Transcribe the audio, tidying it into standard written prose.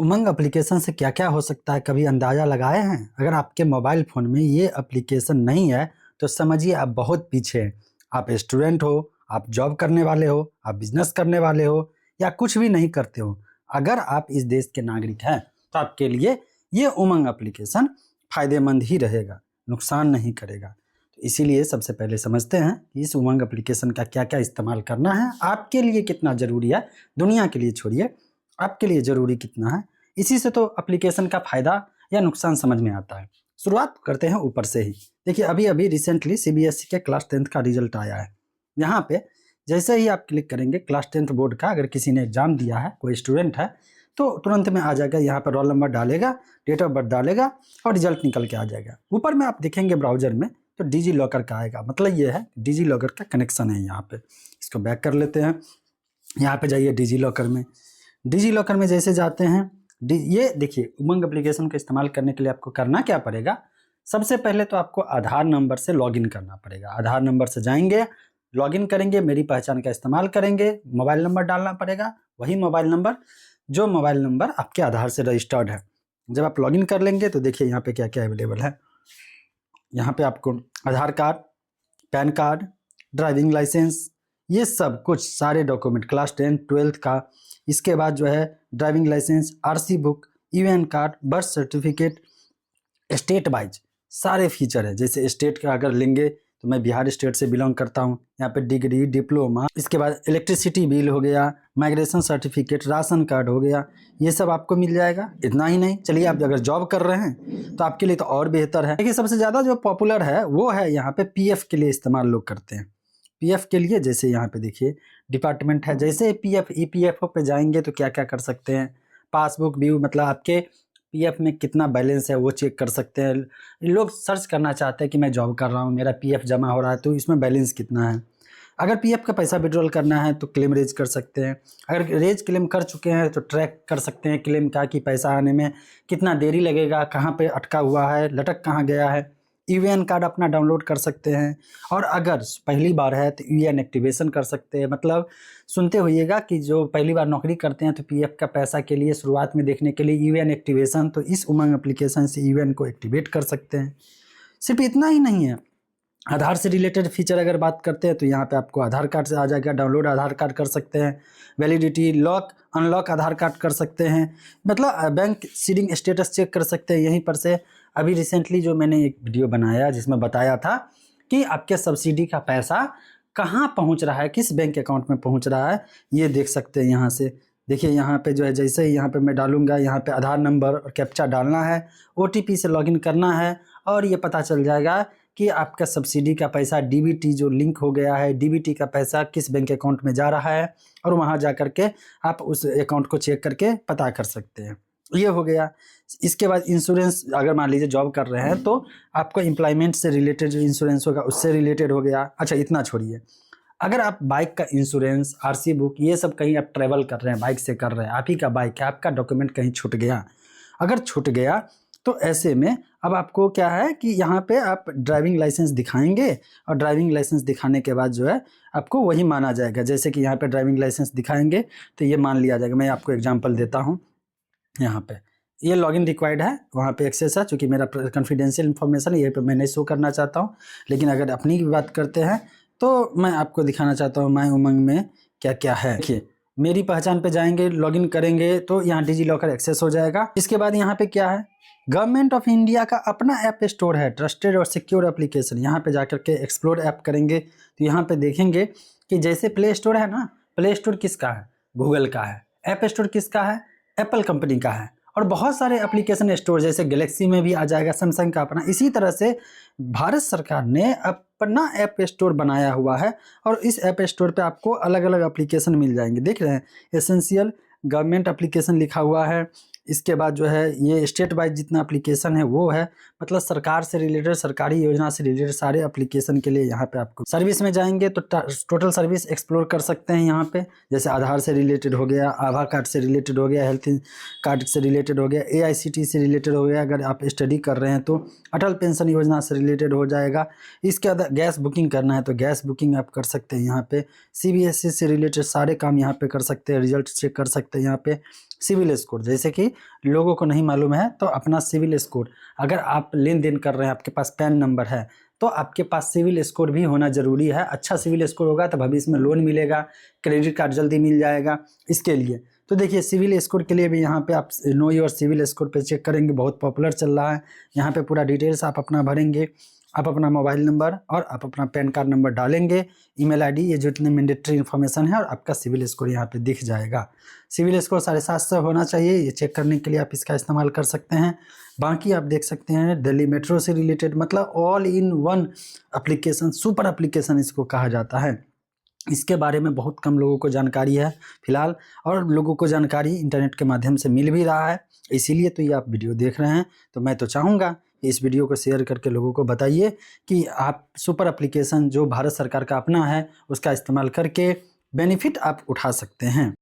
उमंग application से क्या क्या हो सकता है, कभी अंदाज़ा लगाए हैं? अगर आपके मोबाइल फ़ोन में ये एप्लीकेशन नहीं है तो समझिए आप बहुत पीछे हैं। आप स्टूडेंट हो, आप जॉब करने वाले हो, आप बिजनेस करने वाले हो या कुछ भी नहीं करते हो। अगर आप इस देश के नागरिक हैं तो आपके लिए ये उमंग एप्लीकेशन फ़ायदेमंद ही रहेगा, नुकसान नहीं करेगा। तो इसीलिए सबसे पहले समझते हैं कि इस उमंग एप्लीकेशन का क्या क्या इस्तेमाल करना है, आपके लिए कितना ज़रूरी है, दुनिया के लिए छोड़िए, आपके लिए ज़रूरी कितना है। इसी से तो एप्लीकेशन का फ़ायदा या नुकसान समझ में आता है। शुरुआत करते हैं ऊपर से ही। देखिए अभी रिसेंटली सीबीएसई के क्लास 10th का रिजल्ट आया है। यहाँ पे जैसे ही आप क्लिक करेंगे क्लास 10th बोर्ड का, अगर किसी ने एग्ज़ाम दिया है, कोई स्टूडेंट है, तो तुरंत में आ जाएगा। यहाँ पर रोल नंबर डालेगा, डेट ऑफ बर्थ डालेगा और रिजल्ट निकल के आ जाएगा। ऊपर में आप देखेंगे ब्राउज़र में तो डिजी लॉकर का आएगा, मतलब ये है डिजी लॉकर का कनेक्शन है यहाँ पे। इसको बैक कर लेते हैं। यहाँ पे जाइए डिजी लॉकर में। डिजी लॉकर में जैसे जाते हैं, ये देखिए उमंग एप्लीकेशन का इस्तेमाल करने के लिए आपको करना क्या पड़ेगा। सबसे पहले तो आपको आधार नंबर से लॉगिन करना पड़ेगा। आधार नंबर से जाएंगे, लॉगिन करेंगे, मेरी पहचान का इस्तेमाल करेंगे, मोबाइल नंबर डालना पड़ेगा, वही मोबाइल नंबर जो मोबाइल नंबर आपके आधार से रजिस्टर्ड है। जब आप लॉगिन कर लेंगे तो देखिए यहाँ पे क्या क्या अवेलेबल है। यहाँ पे आपको Aadhaar card, PAN card, driving licence, ये सब कुछ सारे डॉक्यूमेंट क्लास 10 12th का, इसके बाद जो है driving licence, RC book, UN card, birth certificate, state wise सारे फीचर है। जैसे स्टेट का अगर लेंगे तो मैं बिहार स्टेट से बिलोंग करता हूँ। यहाँ पे डिग्री, डिप्लोमा, इसके बाद इलेक्ट्रिसिटी बिल हो गया, माइग्रेशन सर्टिफिकेट, राशन कार्ड हो गया, ये सब आपको मिल जाएगा। इतना ही नहीं, चलिए आप अगर जॉब कर रहे हैं तो आपके लिए तो और बेहतर है। देखिए सबसे ज़्यादा जो पॉपुलर है वो है यहाँ पे पीएफ के लिए इस्तेमाल लोग करते हैं। पीएफ के लिए जैसे यहाँ पे देखिए डिपार्टमेंट है, जैसे पीएफ ईपीएफओ पे जाएंगे तो क्या क्या कर सकते हैं। पासबुक व्यू, मतलब आपके पीएफ में कितना बैलेंस है वो चेक कर सकते हैं। लोग सर्च करना चाहते हैं कि मैं जॉब कर रहा हूँ, मेरा पीएफ जमा हो रहा है, तो इसमें बैलेंस कितना है। अगर पीएफ का पैसा विड्रॉल करना है तो क्लेम रेज कर सकते हैं। अगर रेज क्लेम कर चुके हैं तो ट्रैक कर सकते हैं क्लेम का, कि पैसा आने में कितना देरी लगेगा, कहाँ पे अटका हुआ है, लटक कहाँ गया है। यूएन कार्ड अपना डाउनलोड कर सकते हैं। और अगर पहली बार है तो यूएन एक्टिवेशन कर सकते हैं। मतलब सुनते होइएगा कि जो पहली बार नौकरी करते हैं तो पीएफ का पैसा के लिए शुरुआत में देखने के लिए यूएन एक्टिवेशन, तो इस उमंग एप्लीकेशन से यूएन को एक्टिवेट कर सकते हैं। सिर्फ इतना ही नहीं है, आधार से रिलेटेड फीचर अगर बात करते हैं तो यहाँ पे आपको आधार कार्ड से आ जाएगा, डाउनलोड आधार कार्ड कर सकते हैं, वैलिडिटी, लॉक अनलॉक आधार कार्ड कर सकते हैं, मतलब बैंक सीडिंग स्टेटस चेक कर सकते हैं यहीं पर से। अभी रिसेंटली जो मैंने एक वीडियो बनाया जिसमें बताया था कि आपके सब्सिडी का पैसा कहाँ पहुँच रहा है, किस बैंक अकाउंट में पहुँच रहा है, ये देख सकते हैं यहाँ से। देखिए यहाँ पे जो है, जैसे ही यहाँ पे मैं डालूंगा, यहाँ पे आधार नंबर और कैप्चा डालना है, ओटीपी से लॉगिन करना है और ये पता चल जाएगा कि आपका सब्सिडी का पैसा डीबीटी जो लिंक हो गया है, डीबीटी का पैसा किस बैंक अकाउंट में जा रहा है, और वहाँ जा कर के आप उस अकाउंट को चेक करके पता कर सकते हैं। ये हो गया। इसके बाद इंश्योरेंस, अगर मान लीजिए जॉब कर रहे हैं तो आपको एम्प्लॉयमेंट से रिलेटेड जो इंश्योरेंस होगा उससे रिलेटेड हो गया। अच्छा इतना छोड़िए, अगर आप बाइक का इंश्योरेंस, आरसी बुक, ये सब कहीं आप ट्रैवल कर रहे हैं, बाइक से कर रहे हैं, आप ही का बाइक है, आपका डॉक्यूमेंट कहीं छूट गया, अगर छूट गया तो ऐसे में अब आपको क्या है कि यहाँ पे आप ड्राइविंग लाइसेंस दिखाएंगे और ड्राइविंग लाइसेंस दिखाने के बाद जो है आपको वही माना जाएगा। जैसे कि यहाँ पे ड्राइविंग लाइसेंस दिखाएंगे तो ये मान लिया जाएगा। मैं आपको एग्जांपल देता हूँ। यहाँ पे ये लॉगिन रिक्वायर्ड है, वहाँ पे एक्सेस है, चूँकि मेरा कॉन्फिडेंशियल इन्फॉर्मेशन है, ये पे मैं नहीं शो करना चाहता हूँ। लेकिन अगर अपनी की बात करते हैं तो मैं आपको दिखाना चाहता हूँ माय उमंग में क्या क्या है। देखिए मेरी पहचान पे जाएंगे, लॉगिन करेंगे तो यहाँ डिजी लॉकर एक्सेस हो जाएगा। इसके बाद यहाँ पे क्या है, गवर्नमेंट ऑफ इंडिया का अपना ऐप स्टोर है, ट्रस्टेड और सिक्योर एप्लीकेशन। यहाँ पे जाकर के एक्सप्लोर ऐप करेंगे तो यहाँ पे देखेंगे कि जैसे प्ले स्टोर है ना, प्ले स्टोर किसका है, गूगल का है। ऐप स्टोर किसका है, एप्पल कंपनी का है। और बहुत सारे एप्लीकेशन स्टोर जैसे गैलेक्सी में भी आ जाएगा, सैमसंग का अपना। इसी तरह से भारत सरकार ने अपना ऐप स्टोर बनाया हुआ है और इस ऐप स्टोर पे आपको अलग अलग एप्लीकेशन मिल जाएंगे। देख रहे हैं, एसेंशियल गवर्नमेंट एप्लीकेशन लिखा हुआ है। इसके बाद जो है ये स्टेट वाइज जितना एप्लीकेशन है वो है, मतलब सरकार से रिलेटेड, सरकारी योजना से रिलेटेड सारे एप्लीकेशन के लिए यहाँ पे आपको सर्विस में जाएंगे तो टोटल सर्विस एक्सप्लोर कर सकते हैं। यहाँ पे जैसे आधार से रिलेटेड हो गया, आभा कार्ड से रिलेटेड हो गया, हेल्थ कार्ड से रिलेटेड हो गया, एआईसीटी से रिलेटेड हो गया, अगर आप स्टडी कर रहे हैं तो अटल पेंशन योजना से रिलेटेड हो जाएगा। इसके बाद गैस बुकिंग करना है तो गैस बुकिंग आप कर सकते हैं यहाँ पे। सीबीएसई से रिलेटेड सारे काम यहाँ पे कर सकते हैं, रिजल्ट चेक कर सकते हैं यहाँ पे। सिविल स्कोर, जैसे कि लोगों को नहीं मालूम है तो अपना सिविल स्कोर, अगर आप लेन देन कर रहे हैं, आपके पास पैन नंबर है, तो आपके पास सिविल स्कोर भी होना ज़रूरी है। अच्छा सिविल स्कोर होगा तो भविष्य में लोन मिलेगा, क्रेडिट कार्ड जल्दी मिल जाएगा, इसके लिए। तो देखिए सिविल स्कोर के लिए भी यहाँ पे आप नो योर सिविल स्कोर पे चेक करेंगे, बहुत पॉपुलर चल रहा है। यहाँ पे पूरा डिटेल्स आप अपना भरेंगे, आप अपना मोबाइल नंबर और आप अपना पैन कार्ड नंबर डालेंगे, ईमेल आईडी, ये जो इतने मैंडेटरी इन्फॉर्मेशन है, और आपका सिविल स्कोर यहाँ पे दिख जाएगा। सिविल स्कोर 750 होना चाहिए, ये चेक करने के लिए आप इसका इस्तेमाल कर सकते हैं। बाकी आप देख सकते हैं दिल्ली मेट्रो से रिलेटेड, मतलब all in one application, super application इसको कहा जाता है। इसके बारे में बहुत कम लोगों को जानकारी है फिलहाल, और लोगों को जानकारी इंटरनेट के माध्यम से मिल भी रहा है, इसीलिए तो ये आप वीडियो देख रहे हैं। तो मैं तो चाहूँगा कि इस वीडियो को शेयर करके लोगों को बताइए कि आप सुपर एप्लीकेशन जो भारत सरकार का अपना है उसका इस्तेमाल करके बेनिफिट आप उठा सकते हैं।